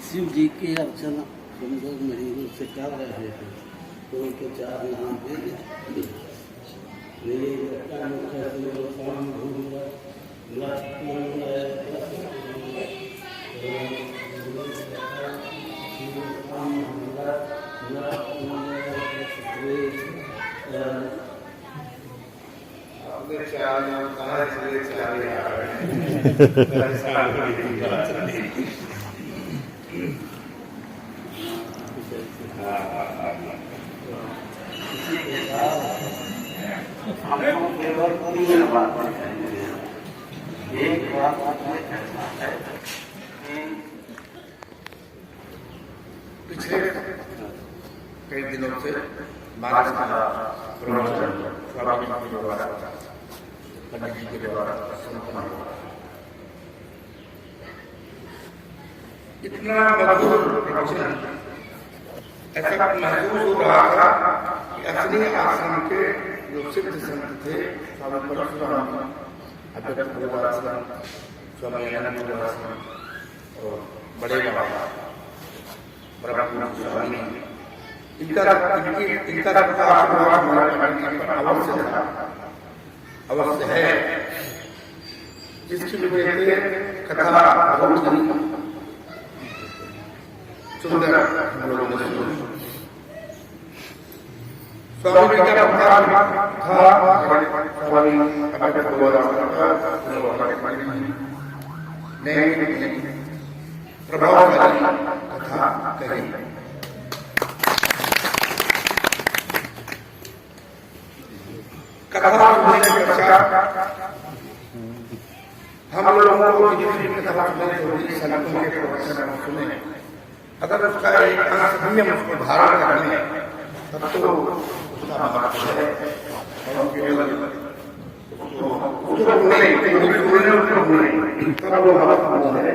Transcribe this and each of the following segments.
शिव जी की अर्चना हम लोग महीनों से कर रहे हैं, तो उनके 4 नाम पिछले कई दिनों से मानस का प्रवचन स्वामी के द्वारा पंडित जी के द्वारा संपन्न हुआ। इतना मधुर प्रवचन ऐसा महसूस हो रहा था कि असली आश्रम के जो सिद्ध संत थे स्वामी परशुराम, अद्वैत गोपालाश्रम, स्वामी अनंत गोपालाश्रम और बड़े बाबा ब्रह्म स्वामी, इनका आशीर्वाद हमारे जीवन पर अवश्य था, अवश्य है। जिसकी वजह से कथा बहुत ही सुंदर हम लोगों ने सुनी। स्वामी जी का प्रभाव था, स्वामी अद्वैत गोपालाश्रम ने प्रभावशाली कथा कही। कथा सुनने के पश्चात हम लोगों को जितनी कथा सुने, संतों के प्रवचन सुने, अगर उसका एक अंश हम उसको धारण कर लें तब तो उसका महत्व है। और केवल उसको नहीं तब वो महत्व है।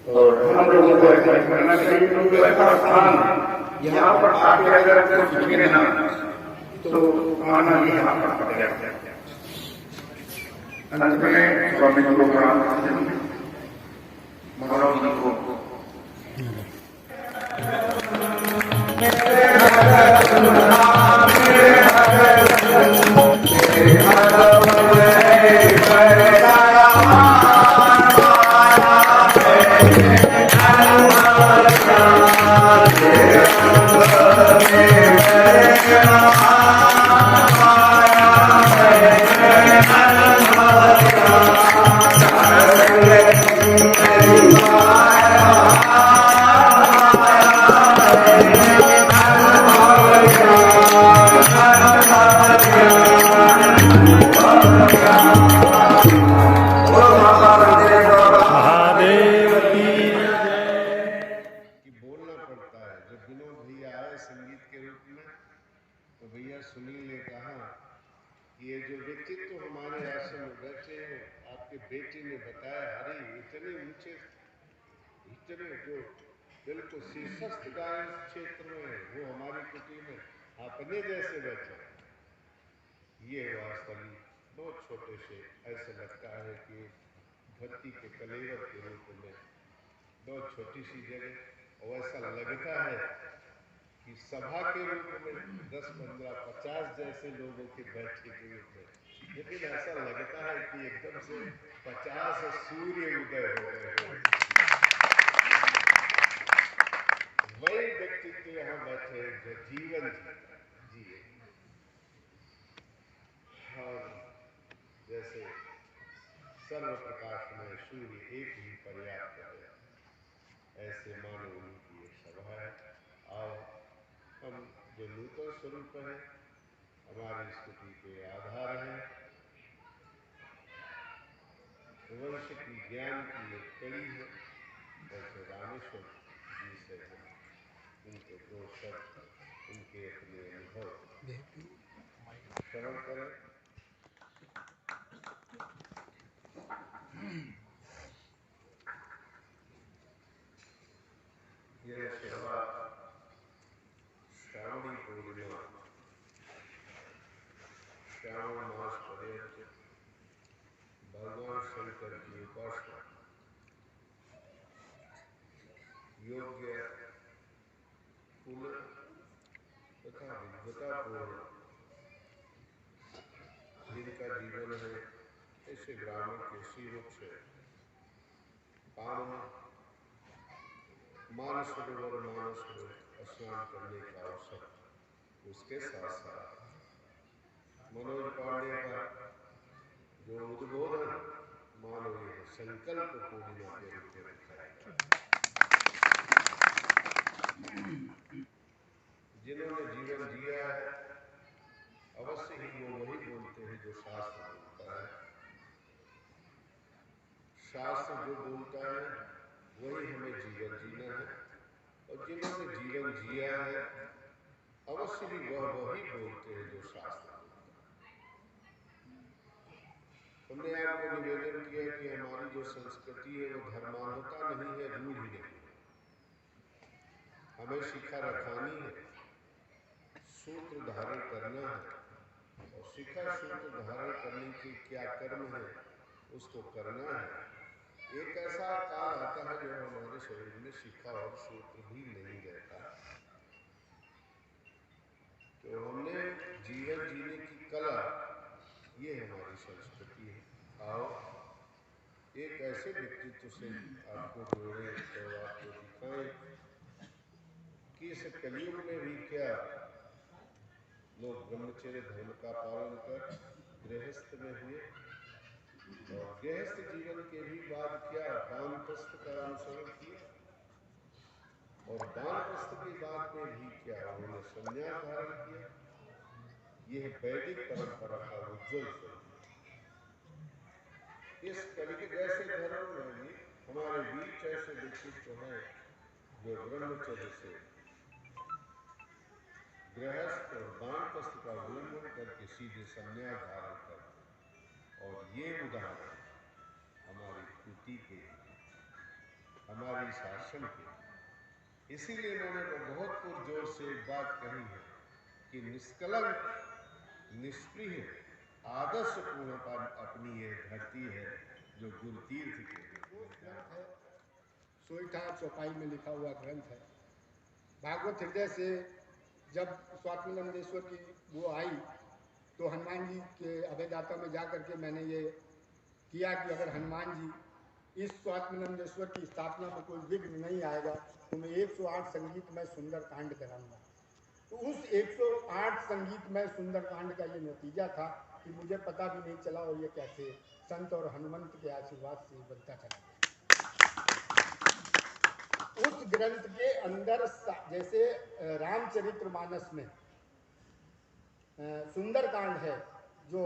और हम लोगों को ऐसा करना चाहिए, क्योंकि ऐसा स्थान यहाँ पर आके अगर कुछ झुके ना तो आना ही यहाँ पर पड़ जाता है। अंत में स्वामी जी को प्रणाम करते हैं, मनोज जी को बिल्कुल शीर्षस्थ गायन क्षेत्र में वो हमारी कुटी में अपने जैसे बैठे, ये वास्तविक दो छोटे से ऐसे लगता है कि धरती के कलेवर के रूप में दो छोटी सी जगह, और ऐसा लगता है कि सभा के रूप में 10, 15, 50 जैसे लोगों के बैठे के रूप में, लेकिन ऐसा लगता है कि एकदम से 50 सूर्य उदय हो गए हो। वही व्यक्तित्व यहाँ बैठे जो जीवन जिए, और जैसे सर्व प्रकाश में सूर्य एक ही पर्याप्त है, ऐसे मानो उनकी एक सभा है। और हम जो नूतन स्वरूप है, हमारी स्तुति के आधार है, वंश की ज्ञान की एक कड़ी है। जैसे रामेश्वर जी से उनके 2 शब्द, उनके अपने अनुभव श्रवण करें। यह सेवा श्रावणी पूर्णिमा श्रावण मास पर्यंत भगवान शंकर की उपासना योग्य, कुल तथा विद्वतापूर्ण जिनका जीवन है, ऐसे ब्राह्मण कृषि रूप से पावन मानसरोवर मानस में स्नान करने का अवसर। उसके साथ साथ मनोज पांडे का जो उद्बोधन मानो यह संकल्प पूर्णिमा के रूप में दिखाई पड़ा। जिन्होंने जीवन जिया है, अवश्य ही वो वही बोलते हैं जो शास्त्र बोलता है। शास्त्र जो बोलता है वही हमें जीवन जीना है, और जिन्होंने जीवन जिया है अवश्य ही वह वही बोलते हैं जो शास्त्र बोलता है। हमने आपको निवेदन किया कि हमारी जो संस्कृति है वो धर्मांधता नहीं है, रूढ़ी नहीं है। हमें शिखा रखानी है, सूत्र धारण करना है, और शिखा सूत्र धारण करने के क्या कर्म है उसको करना है। एक ऐसा काल आता है जब हमारे शरीर में शिखा और सूत्र भी नहीं रहता, तो हमने जीवन जीने की कला, ये हमारी संस्कृति है। आओ एक ऐसे व्यक्तित्व से आपको जोड़े और आपको दिखाएं कि इस कलयुग में भी क्या लोग ब्रह्मचर्य धर्म का पालन कर गृहस्थ में हुए, और गृहस्थ जीवन के भी बाद क्या वानप्रस्थ का अनुसरण किया, और वानप्रस्थ के बाद में भी क्या उन्होंने संन्यास धारण किया। यह वैदिक परंपरा का उज्जवल स्वरूप। इस कलियुग जैसे धर्म में भी हमारे बीच ऐसे व्यक्तित्व हैं जो ब्रह्मचर्य से गृहस्थ और वानप्रस्थ का उल्लंघन करके सीधे संन्यास धारण करते हैं। और ये उदाहरण हमारी कृति के, हमारी शासन के। इसीलिए मैंने तो बहुत पुरजोर से एक बात कही है कि निष्कलंक, निष्प्रिय, आदर्शपूर्ण अपनी ये धरती है जो गुरु तीर्थ के ग्रंथ है, सोईठा चौपाई में लिखा हुआ ग्रंथ है। भागवत हृदय से जब स्वात्मानंदेश्वर की वो आई तो हनुमान जी के अभयदाता में जा करके मैंने ये किया कि अगर हनुमान जी इस स्वात्मानंदेश्वर की स्थापना में कोई विघ्न नहीं आएगा तो मैं 108 संगीतमय सुंदर कांड कराऊंगा। तो उस 108 संगीतमय सुंदर कांड का ये नतीजा था कि मुझे पता भी नहीं चला, और ये कैसे संत और हनुमंत के आशीर्वाद से बनता चला। उस ग्रंथ के अंदर जैसे रामचरितमानस में सुंदरकांड है जो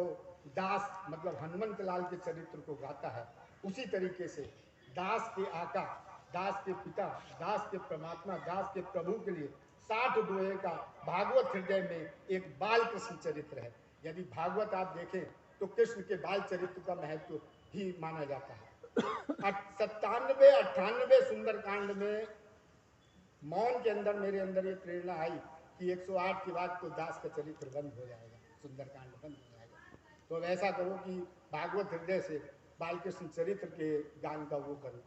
दास मतलब हनुमंत लाल के चरित्र को गाता है, उसी तरीके से दास के आका, दास के पिता, दास के परमात्मा, दास के प्रभु के लिए 60 दोहे का भागवत हृदय में एक बाल कृष्ण चरित्र है। यदि भागवत आप देखें तो कृष्ण के बाल चरित्र का महत्व ही माना जाता है। 97-98 सुंदरकांड में मौन के अंदर मेरे अंदर ये प्रेरणा आई कि 108 के बाद तो दास का चरित्र बंद हो जाएगा, सुंदरकांड बंद हो जाएगा। तो अब ऐसा करो कि भागवत हृदय से बालकृष्ण चरित्र के गान का वो करो।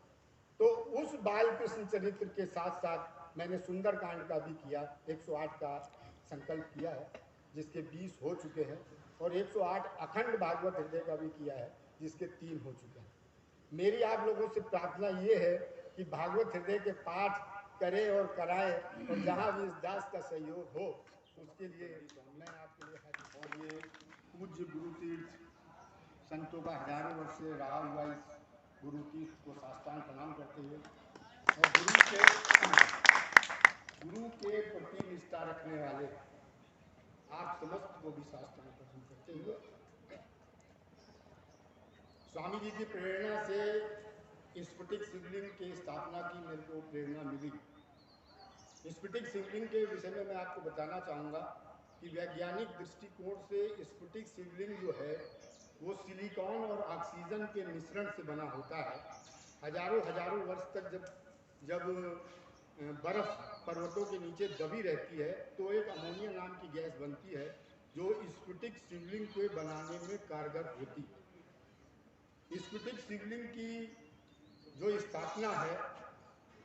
तो उस बालकृष्ण चरित्र के साथ साथ मैंने सुंदरकांड का भी किया, 108 का संकल्प किया है जिसके 20 हो चुके हैं, और 108 अखंड भागवत हृदय का भी किया है जिसके 3 हो चुके हैं। मेरी आप लोगों से प्रार्थना ये है कि भागवत हृदय के पाठ करें और कराएं, और जहाँ भी इस दास का सहयोग हो उसके लिए मैं आपके लिए हाजिर। और ये पूज्य गुरु तीर्थ संतों का हजारों वर्ष से रहा हुआ इस गुरु तीर्थ को साष्टांग प्रणाम करते हुए, और गुरु के प्रति निष्ठा रखने वाले आप समस्त को भी साष्टांग प्रणाम करते हुए, स्वामी जी की प्रेरणा से स्फटिक शिवलिंग की स्थापना की मेरे को प्रेरणा मिली। स्फटिक शिवलिंग के विषय में मैं आपको बताना चाहूँगा कि वैज्ञानिक दृष्टिकोण से स्फटिक शिवलिंग जो है वो सिलिकॉन और ऑक्सीजन के मिश्रण से बना होता है। हजारों वर्ष तक जब बर्फ पर्वतों के नीचे दबी रहती है तो एक अमोनिया नाम की गैस बनती है, जो स्फटिक शिवलिंग को बनाने में कारगर होती है। स्फटिक शिवलिंग की जो स्थापना है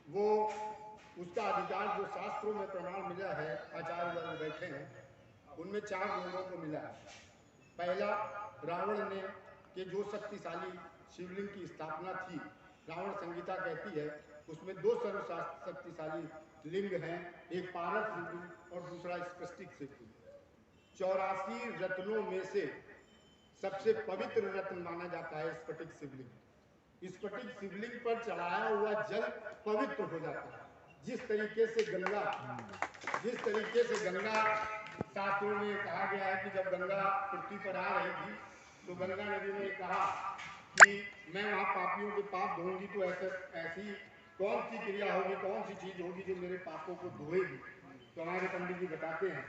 वो उसका अधिकार जो शास्त्रों में प्रमाण मिला है, आचार्य वर्ग बैठे हैं, उनमें 4 लोगों को मिला है। पहला, रावण ने कि जो शक्तिशाली शिवलिंग की स्थापना थी, रावण संहिता कहती है उसमें 2 सर्वशक्तिशाली लिंग हैं, एक पारस शिवलिंग और दूसरा स्फटिक शिवलिंग। 84 रत्नों में से सबसे पवित्र रत्न माना जाता है स्फटिक शिवलिंग। स्फटिक शिवलिंग पर चढ़ाया हुआ जल पवित्र हो जाता है। जिस तरीके से गंगा शास्त्रों में कहा गया है कि जब गंगा पृथ्वी पर आ रही थी तो गंगा नदी ने कहा कि मैं वहाँ पापियों के पाप धोऊंगी, तो ऐसी कौन सी क्रिया होगी, कौन सी चीज होगी जो मेरे पापों को धोएगी। तो हमारे पंडित जी बताते हैं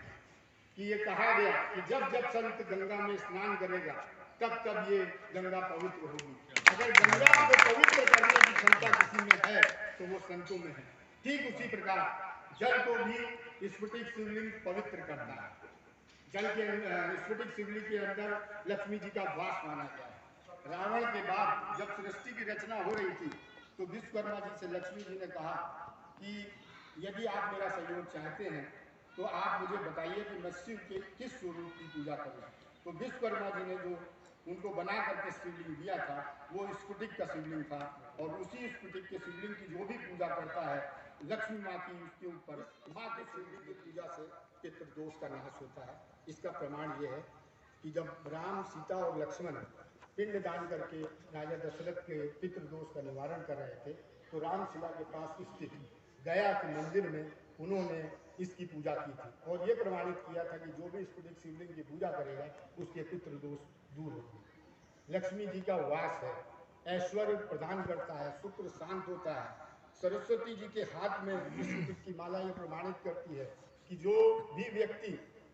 कि ये कहा गया कि जब जब संत गंगा में स्नान करेगा तब तब ये गंगा पवित्र होगी। अगर गंगा को पवित्र करने की क्षमता किसी में है तो वो संतों में है। ठीक उसी प्रकार जल को भी स्फटिक शिवलिंग पवित्र करता है। जल के स्फटिक शिवलिंग के अंदर लक्ष्मी जी का वास माना गया है। रावण के बाद जब सृष्टि की रचना हो रही थी तो विश्वकर्मा जी से लक्ष्मी जी ने कहा कि यदि आप मेरा सहयोग चाहते हैं तो आप मुझे बताइए कि मैं शिव के किस स्वरूप की पूजा करूं। तो विश्वकर्मा जी ने जो उनको बना करके शिवलिंग दिया था वो स्फटिक का शिवलिंग था, और उसी स्फटिक के शिवलिंग की जो भी पूजा करता है लक्ष्मी माँ की उसके ऊपर माँ के शिवलिंग की पूजा से पितृदोष का नाश होता है। इसका प्रमाण ये है कि जब राम, सीता और लक्ष्मण पिंड दान करके राजा दशरथ के पितृदोष का निवारण कर रहे थे तो रामशिला के पास स्थित गया के मंदिर में उन्होंने इसकी पूजा की थी, और ये प्रमाणित किया था कि जो भी स्फटिक शिवलिंग की पूजा करेगा उसके पितृदोष दूर होंगे। लक्ष्मी जी का वास है, ऐश्वर्य प्रदान करता है, शुक्र शांत होता है। सरस्वती जी के हाथ में स्फटिक की माला ये प्रमाणित करती है कि जो भी व्यक्ति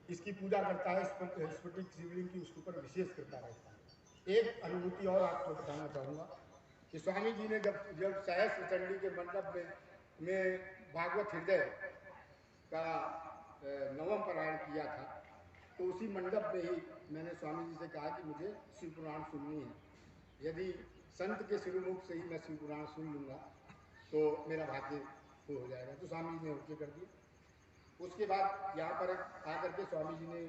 इसकी पूजा करता है स्फटिक शिवलिंग की, उसके ऊपर विशेष कृपा रहता है। एक अनुभूति और आपको बताना चाहूँगा कि स्वामी जी ने जब सहस्त्र चंडी के मंडप में भागवत हृदय का नवम पारायण किया था तो उसी मंडप में ही मैंने स्वामी जी से कहा कि मुझे शिव पुराण सुननी है, यदि संत के श्रीमुख से ही मैं शिव पुराण सुन लूँगा तो मेरा भाग्य हो जाएगा। तो स्वामी जी ने ओके कर दिया। उसके बाद यहाँ पर आकर के स्वामी जी ने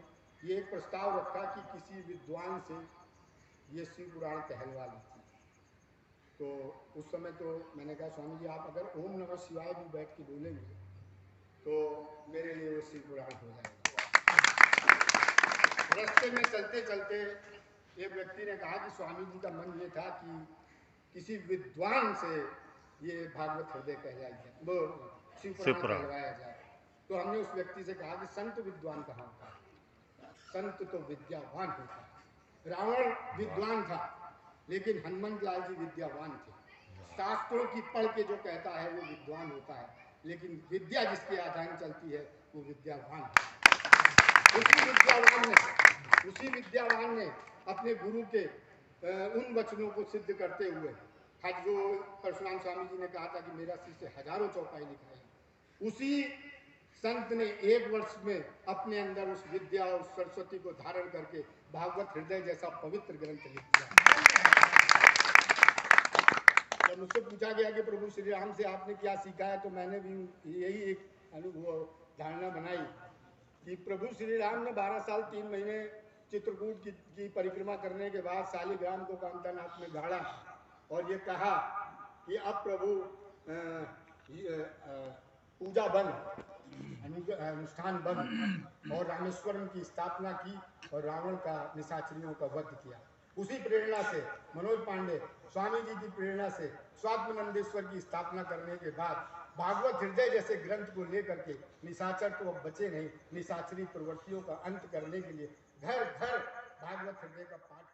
ये एक प्रस्ताव रखा कि किसी विद्वान से ये शिव पुराण कहलवा लीजिए। तो उस समय तो मैंने कहा स्वामी जी आप अगर ओम नमः शिवाय भी बैठ के बोलेंगे तो मेरे लिए वो शिव पुराण हो जाएगा। रास्ते में चलते चलते एक व्यक्ति ने कहा कि स्वामी जी का मन ये था कि किसी विद्वान से ये भागवत हृदय कहलाया जाए, वो शिव पुराण कहलवाया जाए। तो हमने उस व्यक्ति से कहा कि संत विद्वान कहाँ होता है, संत तो विद्यावान होता है। रावण विद्वान था लेकिन हनुमंत लाल जी विद्यावान थे। शास्त्रों की पढ़ के जो कहता है वो विद्वान होता है, लेकिन विद्या जिसके आधार चलती है वो विद्यावान है। उसी विद्यावान ने अपने गुरु के उन वचनों को सिद्ध करते हुए आज जो परशुराम स्वामी जी ने कहा था कि मेरा शिष्य हजारों चौपाई लिखाई, उसी संत ने 1 वर्ष में अपने अंदर उस विद्या और सरस्वती को धारण करके भागवत हृदय जैसा पवित्र ग्रंथ लिख दिया। जब मुझसे पूछा गया कि प्रभु श्री राम से आपने क्या सीखा है तो मैंने भी यही एक अनुभव धारणा बनाई कि प्रभु श्री राम ने 12 साल 3 महीने चित्रकूट की परिक्रमा करने के बाद शालिग्राम को कामतानाथ में गाड़ा और ये कहा कि अब प्रभु पूजा बंद, अनुष्ठान बंद, और रामेश्वरम की स्थापना की और रावण का निशाचरियों का वध किया। उसी प्रेरणा से मनोज पांडे स्वामी जी की प्रेरणा से स्वात्मानंदेश्वर की स्थापना करने के बाद भागवत हृदय जैसे ग्रंथ को लेकर के निशाचर तो अब बचे नहीं, निशाचरी प्रवृत्तियों का अंत करने के लिए घर घर भागवत हृदय का पाठ